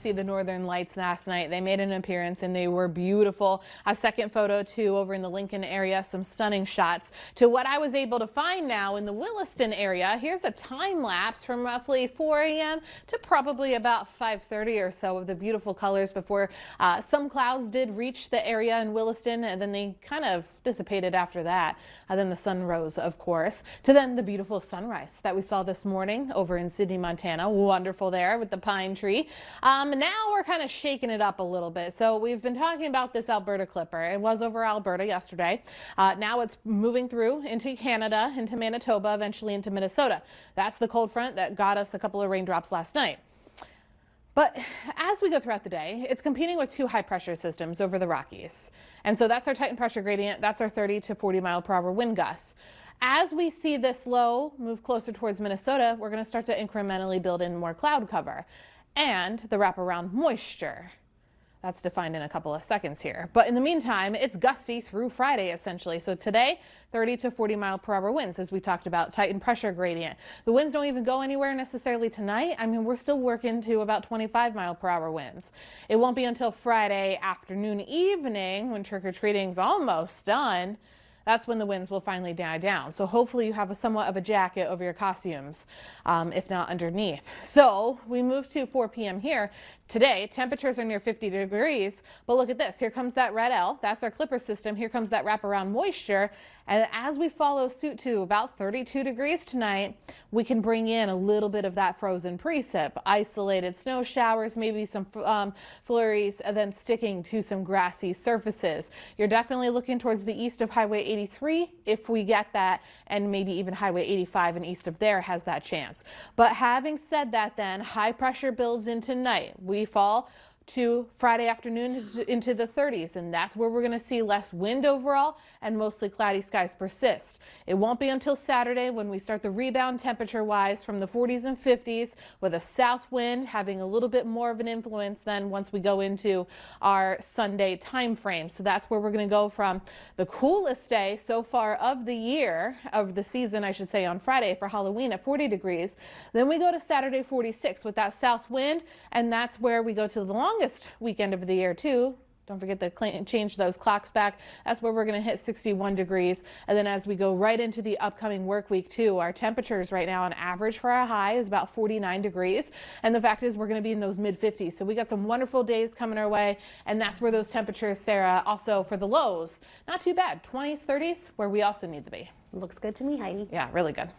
See the northern lights last night. They made an appearance and they were beautiful. A second photo too over in the Lincoln area, some stunning shots. To what I was able to find now in the Williston area, here's a time lapse from roughly 4 a.m. to probably about 5:30 or so of the beautiful colors before some clouds did reach the area in Williston, and then they kind of dissipated after that. And then the sun rose, of course, to then the beautiful sunrise that we saw this morning over in Sidney, Montana. Wonderful there with the pine tree. Now we're kind of shaking it up a little bit. So we've been talking about this Alberta clipper. It was over Alberta yesterday. Now it's moving through into Canada, into Manitoba, eventually into Minnesota. That's the cold front that got us a couple of raindrops last night. But as we go throughout the day, it's competing with two high pressure systems over the Rockies. And so that's our Titan pressure gradient. That's our 30 to 40 mile per hour wind gusts. As we see this low move closer towards Minnesota, we're going to start to incrementally build in more cloud cover and the wraparound moisture. That's defined in a couple of seconds here. But in the meantime, it's gusty through Friday, essentially. So today, 30 to 40 mile per hour winds, as we talked about, Titan pressure gradient. The winds don't even go anywhere necessarily tonight. I mean, we're still working to about 25 mile per hour winds. It won't be until Friday afternoon, evening, when trick-or-treating's almost done. That's when the winds will finally die down. So hopefully you have somewhat of a jacket over your costumes, if not underneath. So we move to 4 p.m. here. Today, temperatures are near 50 degrees, but look at this. Here comes that red L. That's our clipper system. Here comes that wraparound moisture. And as we follow suit to about 32 degrees tonight, we can bring in a little bit of that frozen precip, isolated snow showers, maybe some flurries, and then sticking to some grassy surfaces. You're definitely looking towards the east of Highway 83 if we get that, and maybe even Highway 85 and east of there has that chance. But having said that, then high pressure builds into night. We fall to Friday afternoon into the 30s, and that's where we're going to see less wind overall and mostly cloudy skies persist. It won't be until Saturday when we start the rebound temperature wise from the 40s and 50s, with a south wind having a little bit more of an influence than once we go into our Sunday time frame. So that's where we're going to go from the coolest day so far of the year, of the season I should say, on Friday for Halloween at 40 degrees. Then we go to Saturday 46 with that south wind, and that's where we go to the longest weekend of the year too. Don't forget to change those clocks back. That's where we're going to hit 61 degrees. And then as we go right into the upcoming work week too, our temperatures right now on average for our high is about 49 degrees. And the fact is we're going to be in those mid 50s. So we got some wonderful days coming our way. And that's where those temperatures, Sarah, also for the lows, not too bad. 20s, 30s, where we also need to be. Looks good to me, Heidi. Yeah, really good.